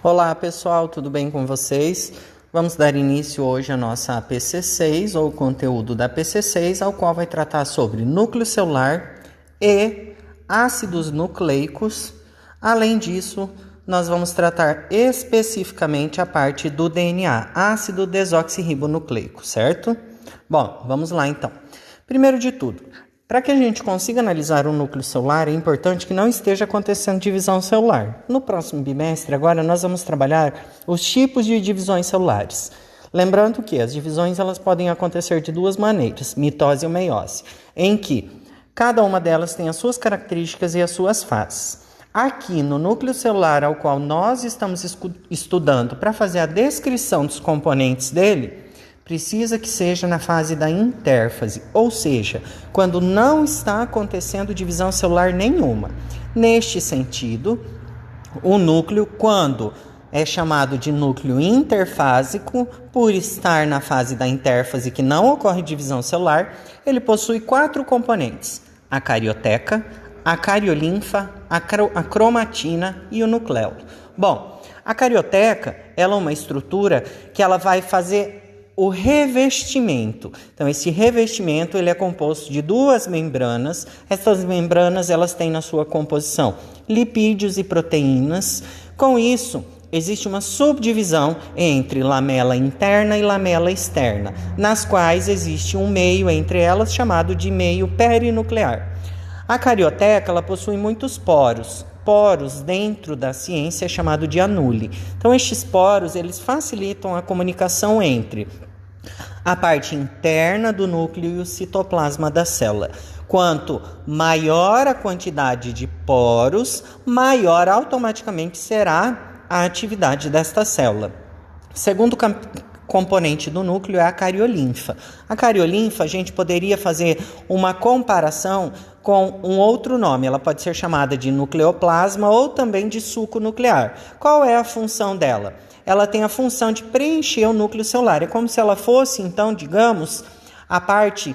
Olá pessoal, tudo bem com vocês? Vamos dar início hoje à nossa APC6 ou conteúdo da APC6, ao qual vai tratar sobre núcleo celular e ácidos nucleicos. Além disso, nós vamos tratar especificamente a parte do DNA, ácido desoxirribonucleico, certo? Bom, vamos lá então. Primeiro de tudo, para que a gente consiga analisar o núcleo celular, é importante que não esteja acontecendo divisão celular. No próximo bimestre, agora, nós vamos trabalhar os tipos de divisões celulares. Lembrando que as divisões elas podem acontecer de duas maneiras, mitose e meiose, em que cada uma delas tem as suas características e as suas fases. Aqui no núcleo celular ao qual nós estamos estudando para fazer a descrição dos componentes dele, precisa que seja na fase da intérfase, ou seja, quando não está acontecendo divisão celular nenhuma. Neste sentido, o núcleo, quando é chamado de núcleo interfásico, por estar na fase da intérfase que não ocorre divisão celular, ele possui 4 componentes: a carioteca, a cariolinfa, a cromatina e o nucleolo. Bom, a carioteca ela é uma estrutura que ela vai fazer o revestimento. Então, esse revestimento ele é composto de 2 membranas. Essas membranas elas têm na sua composição lipídios e proteínas. Com isso, existe uma subdivisão entre lamela interna e lamela externa, nas quais existe um meio entre elas chamado de meio perinuclear. A carioteca ela possui muitos poros. Poros dentro da ciência é chamado de anule. Então, estes poros eles facilitam a comunicação entre a parte interna do núcleo e o citoplasma da célula. Quanto maior a quantidade de poros, maior automaticamente será a atividade desta célula. Segundo componente do núcleo é a cariolinfa. A cariolinfa, a gente poderia fazer uma comparação com um outro nome. Ela pode ser chamada de nucleoplasma ou também de suco nuclear. Qual é a função dela? Ela tem a função de preencher o núcleo celular. É como se ela fosse, então, digamos, a parte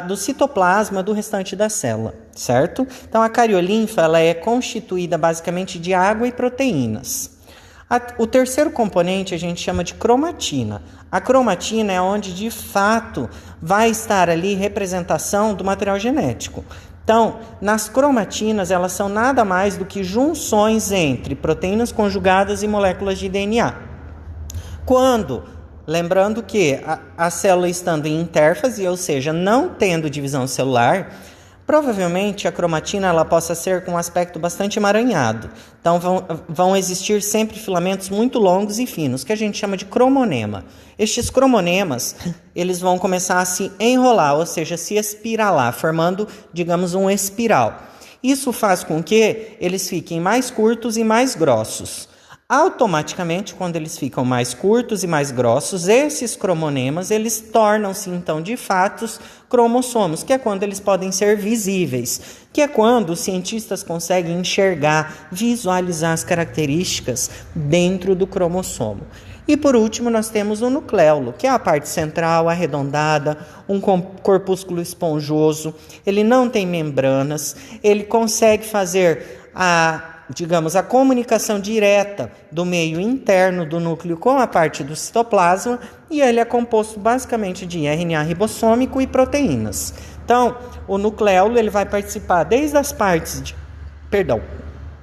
do citoplasma do restante da célula, certo? Então, a cariolinfa ela é constituída basicamente de água e proteínas. O terceiro componente a gente chama de cromatina. A cromatina é onde, de fato, vai estar ali representação do material genético. Então, nas cromatinas, elas são nada mais do que junções entre proteínas conjugadas e moléculas de DNA. Lembrando que a célula estando em intérfase, ou seja, não tendo divisão celular, provavelmente a cromatina ela possa ser com um aspecto bastante emaranhado. Então vão existir sempre filamentos muito longos e finos, que a gente chama de cromonema. Estes cromonemas eles vão começar a se enrolar, ou seja, se espiralar, formando, digamos, um espiral. Isso faz com que eles fiquem mais curtos e mais grossos. Automaticamente, quando eles ficam mais curtos e mais grossos, esses cromonemas, eles tornam-se, então, de fato, cromossomos, que é quando eles podem ser visíveis, que é quando os cientistas conseguem enxergar, visualizar as características dentro do cromossomo. E, por último, nós temos o nucleolo, que é a parte central, arredondada, um corpúsculo esponjoso, ele não tem membranas, ele consegue fazer a comunicação direta do meio interno do núcleo com a parte do citoplasma, e ele é composto basicamente de RNA ribossômico e proteínas. Então, o nucleolo ele vai participar desde as partes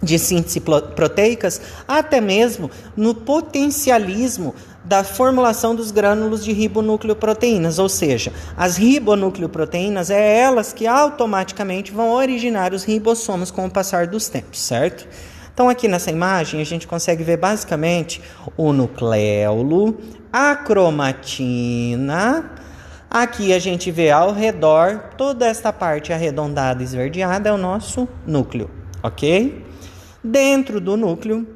de síntese proteicas até mesmo no potencialismo da formulação dos grânulos de ribonucleoproteínas, ou seja, as ribonucleoproteínas é elas que automaticamente vão originar os ribossomos com o passar dos tempos, certo? Então aqui nessa imagem a gente consegue ver basicamente o nucleolo, a cromatina. Aqui a gente vê ao redor toda esta parte arredondada e esverdeada é o nosso núcleo, ok? Dentro do núcleo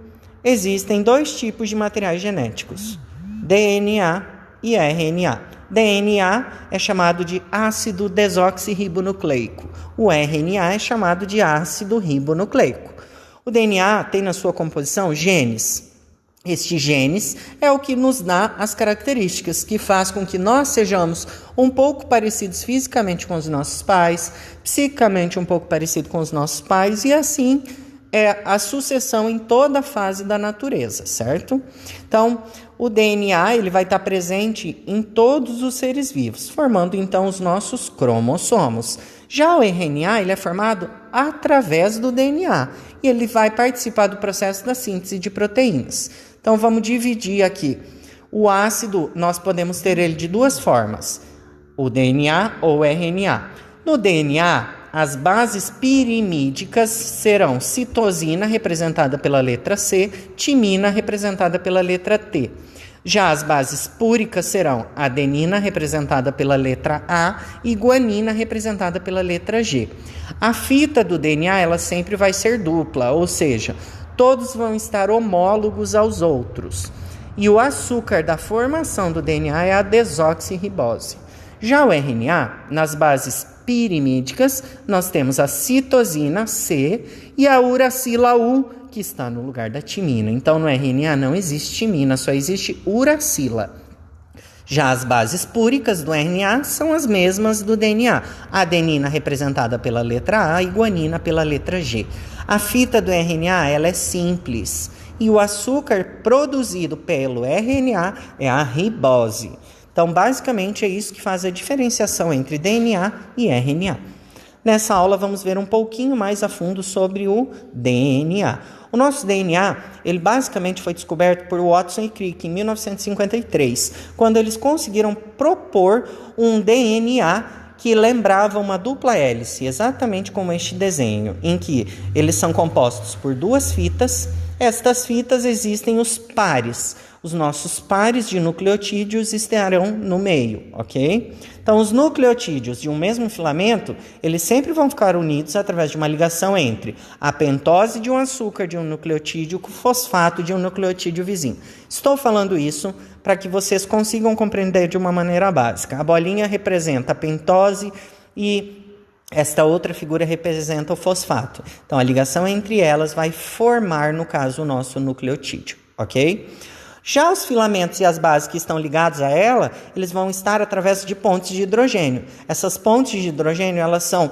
existem 2 tipos de materiais genéticos: DNA e RNA. DNA é chamado de ácido desoxirribonucleico. O RNA é chamado de ácido ribonucleico. O DNA tem na sua composição genes. Estes genes é o que nos dá as características que faz com que nós sejamos um pouco parecidos fisicamente com os nossos pais, psicamente um pouco parecidos com os nossos pais e assim é a sucessão em toda a fase da natureza, certo? Então, o DNA ele vai estar presente em todos os seres vivos, formando então os nossos cromossomos. Já o RNA ele é formado através do DNA e ele vai participar do processo da síntese de proteínas. Então, vamos dividir aqui. O ácido, nós podemos ter ele de duas formas, o DNA ou o RNA. No DNA, as bases pirimídicas serão citosina, representada pela letra C, timina, representada pela letra T. Já as bases púricas serão adenina, representada pela letra A, e guanina, representada pela letra G. A fita do DNA ela sempre vai ser dupla, ou seja, todos vão estar homólogos aos outros. E o açúcar da formação do DNA é a desoxirribose. Já o RNA, nas bases pirimídicas, nós temos a citosina, C, e a uracila, U, que está no lugar da timina. Então, no RNA não existe timina, só existe uracila. Já as bases púricas do RNA são as mesmas do DNA. Adenina representada pela letra A e guanina pela letra G. A fita do RNA ela é simples. E o açúcar produzido pelo RNA é a ribose. Então, basicamente, é isso que faz a diferenciação entre DNA e RNA. Nessa aula, vamos ver um pouquinho mais a fundo sobre o DNA. O nosso DNA, ele basicamente foi descoberto por Watson e Crick em 1953, quando eles conseguiram propor um DNA que lembrava uma dupla hélice, exatamente como este desenho, em que eles são compostos por duas fitas. Estas fitas existem os pares. Os nossos pares de nucleotídeos estarão no meio, ok? Então, os nucleotídeos de um mesmo filamento, eles sempre vão ficar unidos através de uma ligação entre a pentose de um açúcar de um nucleotídeo com o fosfato de um nucleotídeo vizinho. Estou falando isso para que vocês consigam compreender de uma maneira básica. A bolinha representa a pentose e esta outra figura representa o fosfato. Então, a ligação entre elas vai formar, no caso, o nosso nucleotídeo, ok? Já os filamentos e as bases que estão ligados a ela, eles vão estar através de pontes de hidrogênio. Essas pontes de hidrogênio, elas são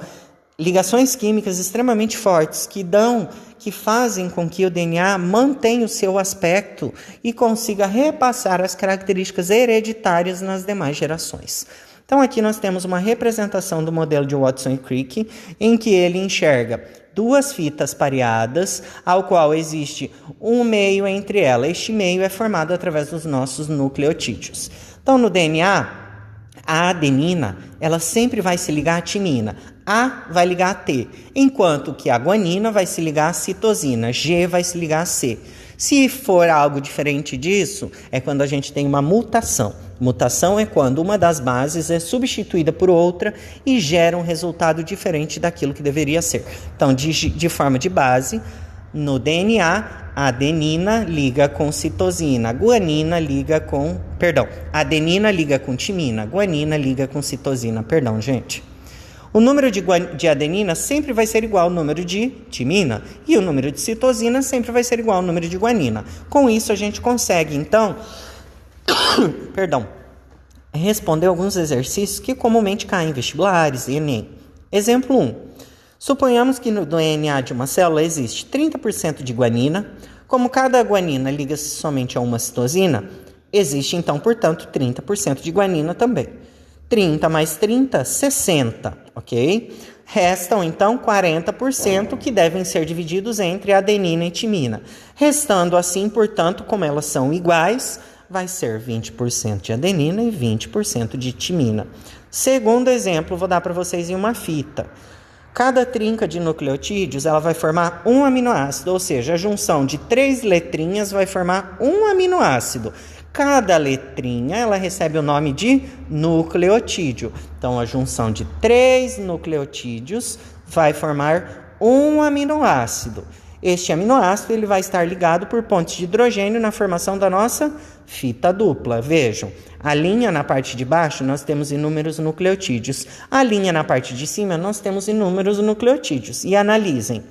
ligações químicas extremamente fortes que fazem com que o DNA mantenha o seu aspecto e consiga repassar as características hereditárias nas demais gerações. Então, aqui nós temos uma representação do modelo de Watson e Crick, em que ele enxerga duas fitas pareadas, ao qual existe um meio entre elas. Este meio é formado através dos nossos nucleotídeos. Então, no DNA, a adenina, ela sempre vai se ligar à timina. A vai ligar a T, enquanto que a guanina vai se ligar à citosina, G vai se ligar a C. Se for algo diferente disso, é quando a gente tem uma mutação. Mutação é quando uma das bases é substituída por outra e gera um resultado diferente daquilo que deveria ser. Então, de forma de base, no DNA, a adenina liga com citosina, adenina liga com timina, guanina liga com citosina. O número de adenina sempre vai ser igual ao número de timina e o número de citosina sempre vai ser igual ao número de guanina. Com isso, a gente consegue, então, responder alguns exercícios que comumente caem em vestibulares e Enem. Exemplo 1. Suponhamos que no DNA de uma célula existe 30% de guanina. Como cada guanina liga-se somente a uma citosina, existe, então, portanto, 30% de guanina também. 30 mais 30, 60, ok? Restam, então, 40% que devem ser divididos entre adenina e timina. Restando assim, portanto, como elas são iguais, vai ser 20% de adenina e 20% de timina. Segundo exemplo, vou dar para vocês em uma fita. Cada trinca de nucleotídeos ela vai formar um aminoácido, ou seja, a junção de 3 letrinhas vai formar um aminoácido. Cada letrinha ela recebe o nome de nucleotídeo. Então, a junção de 3 nucleotídeos vai formar um aminoácido. Este aminoácido ele vai estar ligado por pontes de hidrogênio na formação da nossa fita dupla. Vejam, a linha na parte de baixo nós temos inúmeros nucleotídeos. A linha na parte de cima nós temos inúmeros nucleotídeos. E analisem.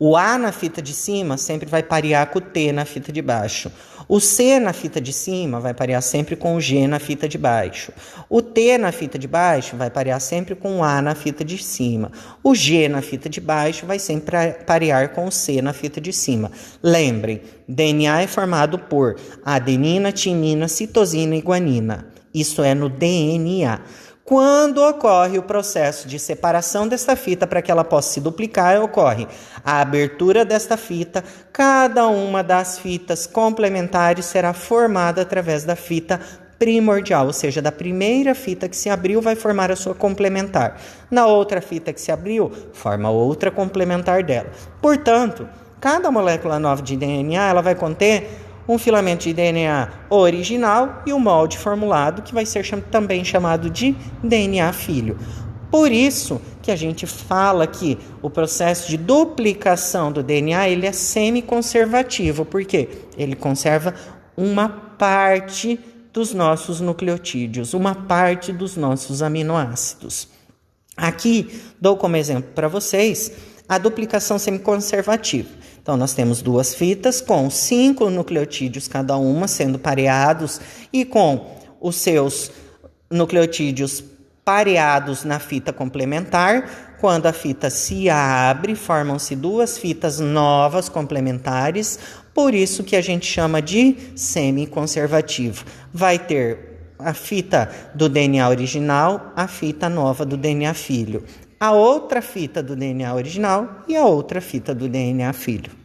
O A na fita de cima sempre vai parear com o T na fita de baixo. O C na fita de cima vai parear sempre com o G na fita de baixo. O T na fita de baixo vai parear sempre com o A na fita de cima. O G na fita de baixo vai sempre parear com o C na fita de cima. Lembrem, DNA é formado por adenina, timina, citosina e guanina. Isso é no DNA. Quando ocorre o processo de separação desta fita para que ela possa se duplicar, ocorre a abertura desta fita. Cada uma das fitas complementares será formada através da fita primordial, ou seja, da primeira fita que se abriu vai formar a sua complementar. Na outra fita que se abriu, forma outra complementar dela. Portanto, cada molécula nova de DNA ela vai conter um filamento de DNA original e um molde formulado, que vai ser também chamado de DNA filho. Por isso que a gente fala que o processo de duplicação do DNA ele é semi-conservativo, porque ele conserva uma parte dos nossos nucleotídeos, uma parte dos nossos aminoácidos. Aqui dou como exemplo para vocês a duplicação semi-conservativa. Então, nós temos duas fitas com 5 nucleotídeos cada uma, sendo pareados e com os seus nucleotídeos pareados na fita complementar. Quando a fita se abre, formam-se duas fitas novas complementares, por isso que a gente chama de semi-conservativo. Vai ter a fita do DNA original, a fita nova do DNA filho, a outra fita do DNA original e a outra fita do DNA filho.